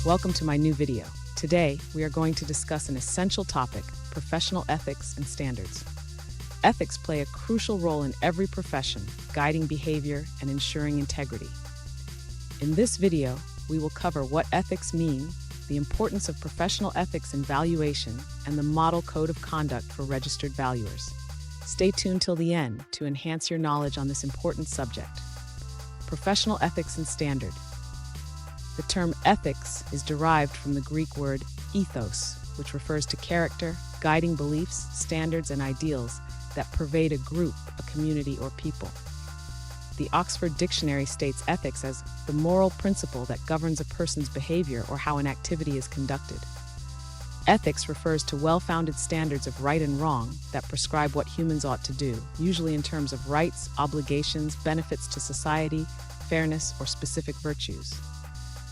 Welcome to my new video. Today, we are going to discuss an essential topic, professional ethics and standards. Ethics play a crucial role in every profession, guiding behavior and ensuring integrity. In this video, we will cover what ethics mean, the importance of professional ethics in valuation, and the model code of conduct for registered valuers. Stay tuned till the end to enhance your knowledge on this important subject. Professional ethics and standard. The term ethics is derived from the Greek word ethos, which refers to character, guiding beliefs, standards, and ideals that pervade a group, a community, or people. The Oxford Dictionary states ethics as the moral principle that governs a person's behavior or how an activity is conducted. Ethics refers to well-founded standards of right and wrong that prescribe what humans ought to do, usually in terms of rights, obligations, benefits to society, fairness, or specific virtues.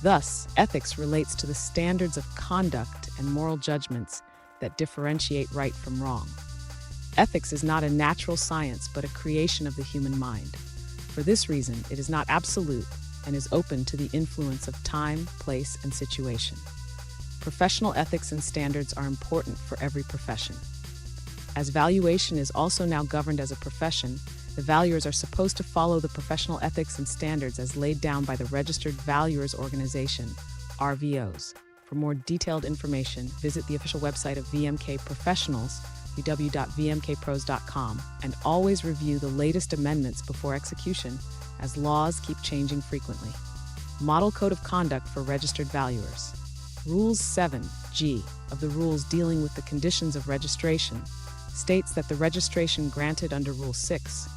Thus, ethics relates to the standards of conduct and moral judgments that differentiate right from wrong. Ethics is not a natural science but a creation of the human mind. For this reason, it is not absolute and is open to the influence of time, place, and situation. Professional ethics and standards are important for every profession. As valuation is also now governed as a profession, the valuers are supposed to follow the professional ethics and standards as laid down by the Registered Valuers Organization, RVOs. For more detailed information, visit the official website of VMK Professionals, www.vmkpros.com, and always review the latest amendments before execution, as laws keep changing frequently. Model Code of Conduct for Registered Valuers. Rules 7G of the rules dealing with the conditions of registration states that the registration granted under Rule 6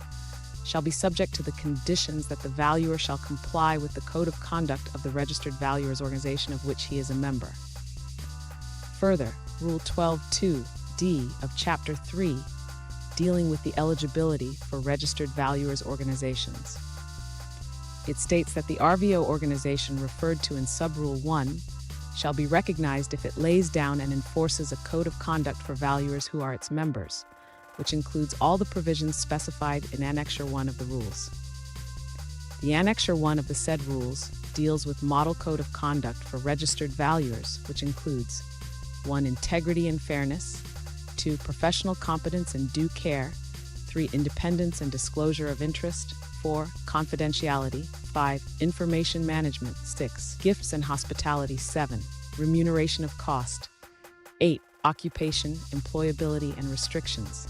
shall be subject to the conditions that the valuer shall comply with the Code of Conduct of the Registered Valuers Organization of which he is a member. Further, Rule 12.2d of Chapter 3, dealing with the eligibility for Registered Valuers Organizations. It states that the RVO organization referred to in Sub-Rule 1 shall be recognized if it lays down and enforces a code of conduct for valuers who are its members, which includes all the provisions specified in Annexure 1 of the rules. The Annexure 1 of the said rules deals with Model Code of Conduct for registered valuers, which includes 1. Integrity and fairness, 2. Professional competence and due care, 3. Independence and disclosure of interest, 4. Confidentiality, 5. Information management, 6. Gifts and hospitality, 7. Remuneration of cost, 8. Occupation, employability, and restrictions.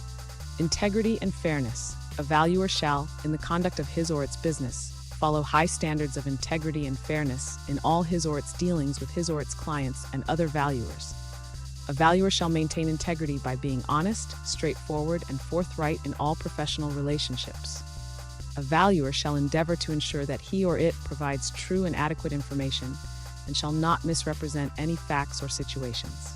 Integrity and fairness. A valuer shall, in the conduct of his or its business, follow high standards of integrity and fairness in all his or its dealings with his or its clients and other valuers. A valuer shall maintain integrity by being honest, straightforward, and forthright in all professional relationships. A valuer shall endeavor to ensure that he or it provides true and adequate information and shall not misrepresent any facts or situations.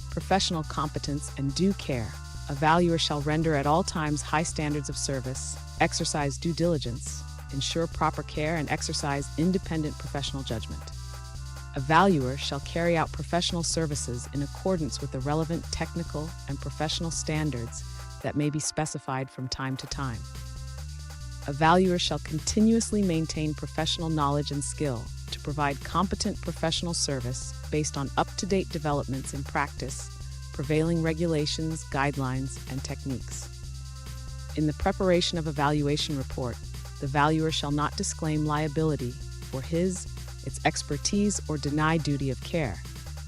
Professional competence and due care. A valuer shall render at all times high standards of service, exercise due diligence, ensure proper care, and exercise independent professional judgment. A valuer shall carry out professional services in accordance with the relevant technical and professional standards that may be specified from time to time. A valuer shall continuously maintain professional knowledge and skill to provide competent professional service based on up-to-date developments in practice, prevailing regulations, guidelines, and techniques. In the preparation of a valuation report, the valuer shall not disclaim liability for his, its expertise, or deny duty of care,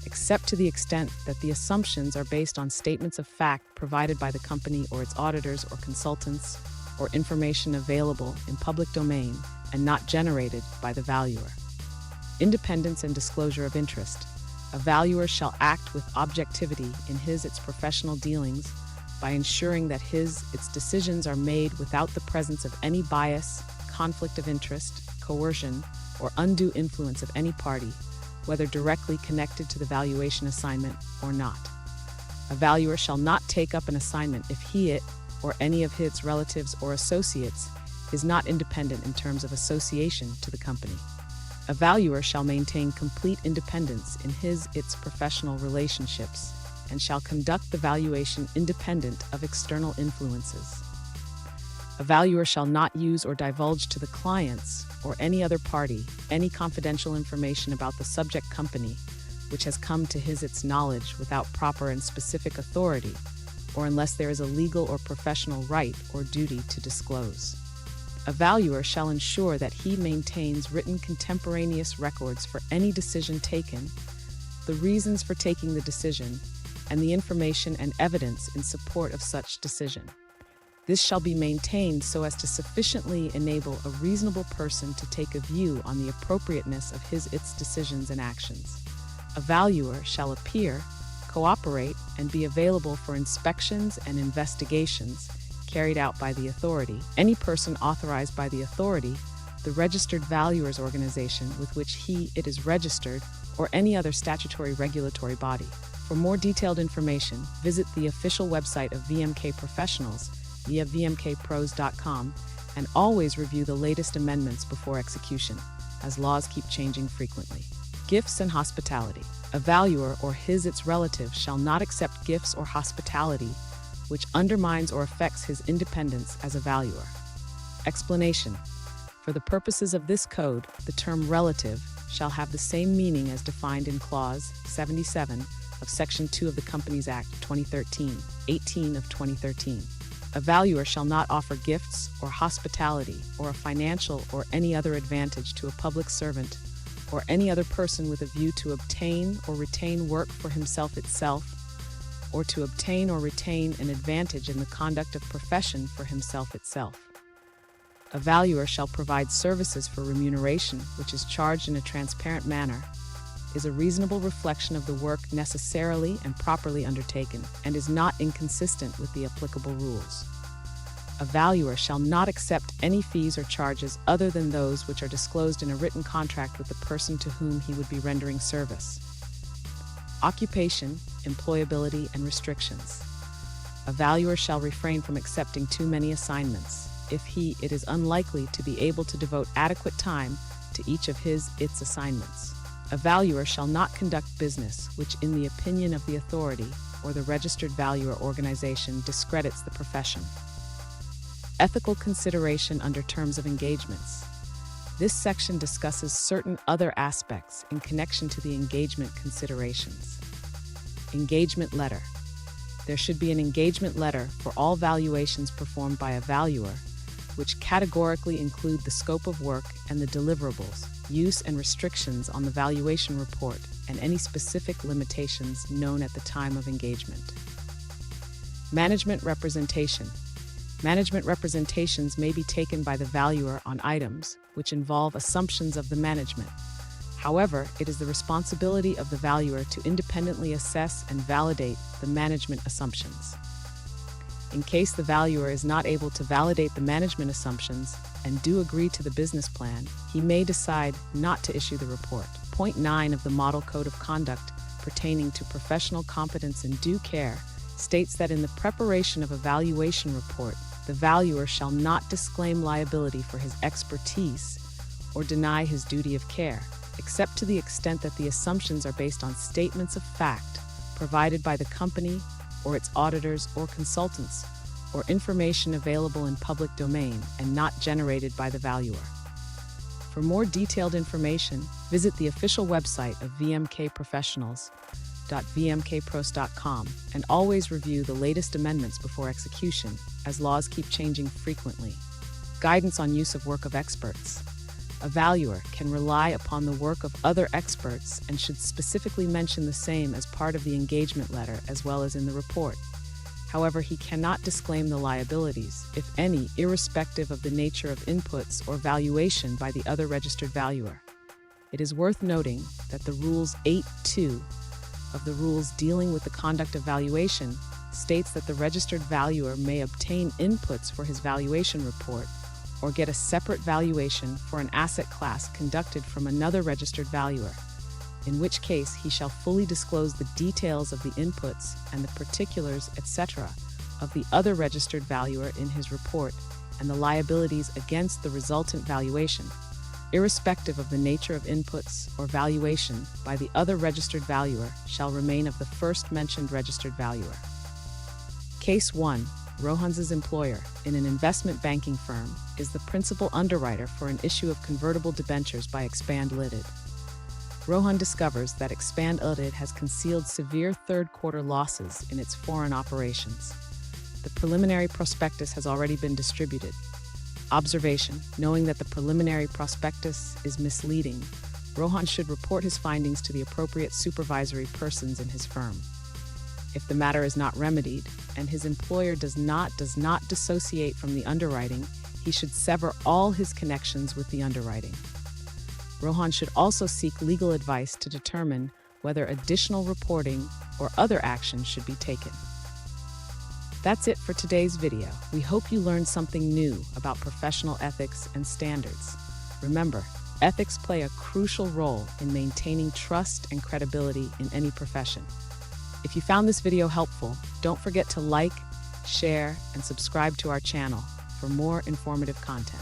except to the extent that the assumptions are based on statements of fact provided by the company or its auditors or consultants, or information available in public domain and not generated by the valuer. Independence and disclosure of interest. A valuer shall act with objectivity in its professional dealings by ensuring that its decisions are made without the presence of any bias, conflict of interest, coercion, or undue influence of any party, whether directly connected to the valuation assignment or not. A valuer shall not take up an assignment if he, it, or any of its relatives or associates is not independent in terms of association to the company. A valuer shall maintain complete independence in its professional relationships and shall conduct the valuation independent of external influences. A valuer shall not use or divulge to the clients or any other party any confidential information about the subject company which has come to its knowledge without proper and specific authority, or unless there is a legal or professional right or duty to disclose. A valuer shall ensure that he maintains written contemporaneous records for any decision taken, the reasons for taking the decision, and the information and evidence in support of such decision. This shall be maintained so as to sufficiently enable a reasonable person to take a view on the appropriateness of its decisions and actions. A valuer shall appear, cooperate, and be available for inspections and investigations carried out by the authority, any person authorized by the authority, the registered valuers organization with which it is registered, or any other statutory regulatory body. For more detailed information, visit the official website of VMK Professionals via vmkpros.com, and always review the latest amendments before execution, as laws keep changing frequently. Gifts and hospitality. A valuer or its relative shall not accept gifts or hospitality which undermines or affects his independence as a valuer. Explanation. For the purposes of this code, the term relative shall have the same meaning as defined in Clause 77 of Section 2 of the Companies Act 2013, 18 of 2013. A valuer shall not offer gifts or hospitality or a financial or any other advantage to a public servant or any other person with a view to obtain or retain work for himself itself, or to obtain or retain an advantage in the conduct of profession for himself itself. A valuer shall provide services for remuneration which is charged in a transparent manner, is a reasonable reflection of the work necessarily and properly undertaken, and is not inconsistent with the applicable rules. A valuer shall not accept any fees or charges other than those which are disclosed in a written contract with the person to whom he would be rendering service. Occupation, employability, and restrictions. A valuer shall refrain from accepting too many assignments if it is unlikely to be able to devote adequate time to each of its assignments. A valuer shall not conduct business which, in the opinion of the authority or the registered valuer organization, discredits the profession. Ethical consideration under terms of engagements. This section discusses certain other aspects in connection to the engagement considerations. Engagement letter. There should be an engagement letter for all valuations performed by a valuer, which categorically include the scope of work and the deliverables, use and restrictions on the valuation report, and any specific limitations known at the time of engagement. Management representation. Management representations may be taken by the valuer on items which involve assumptions of the management. However, it is the responsibility of the valuer to independently assess and validate the management assumptions. In case the valuer is not able to validate the management assumptions and do agree to the business plan, he may decide not to issue the report. Point 9 of the Model Code of Conduct pertaining to professional competence and due care states that in the preparation of a valuation report, the valuer shall not disclaim liability for his expertise or deny his duty of care, except to the extent that the assumptions are based on statements of fact provided by the company or its auditors or consultants, or information available in public domain and not generated by the valuer. For more detailed information, visit the official website of VMK Professionals.vmkpros.com, and always review the latest amendments before execution, as laws keep changing frequently. Guidance on use of work of experts. A valuer can rely upon the work of other experts and should specifically mention the same as part of the engagement letter as well as in the report. However, he cannot disclaim the liabilities, if any, irrespective of the nature of inputs or valuation by the other registered valuer. It is worth noting that the Rules 8.2 of the rules dealing with the conduct of valuation states that the registered valuer may obtain inputs for his valuation report or get a separate valuation for an asset class conducted from another registered valuer, in which case he shall fully disclose the details of the inputs and the particulars, etc., of the other registered valuer in his report and the liabilities against the resultant valuation, irrespective of the nature of inputs or valuation by the other registered valuer, shall remain of the first mentioned registered valuer. Case 1. Rohan's employer, in an investment banking firm, is the principal underwriter for an issue of convertible debentures by Expand Limited. Rohan discovers that Expand Limited has concealed severe third-quarter losses in its foreign operations. The preliminary prospectus has already been distributed. Observation: knowing that the preliminary prospectus is misleading, Rohan should report his findings to the appropriate supervisory persons in his firm. If the matter is not remedied, and his employer does not dissociate from the underwriting, he should sever all his connections with the underwriting. Rohan should also seek legal advice to determine whether additional reporting or other action should be taken. That's it for today's video. We hope you learned something new about professional ethics and standards. Remember, ethics play a crucial role in maintaining trust and credibility in any profession. If you found this video helpful, don't forget to like, share, and subscribe to our channel for more informative content.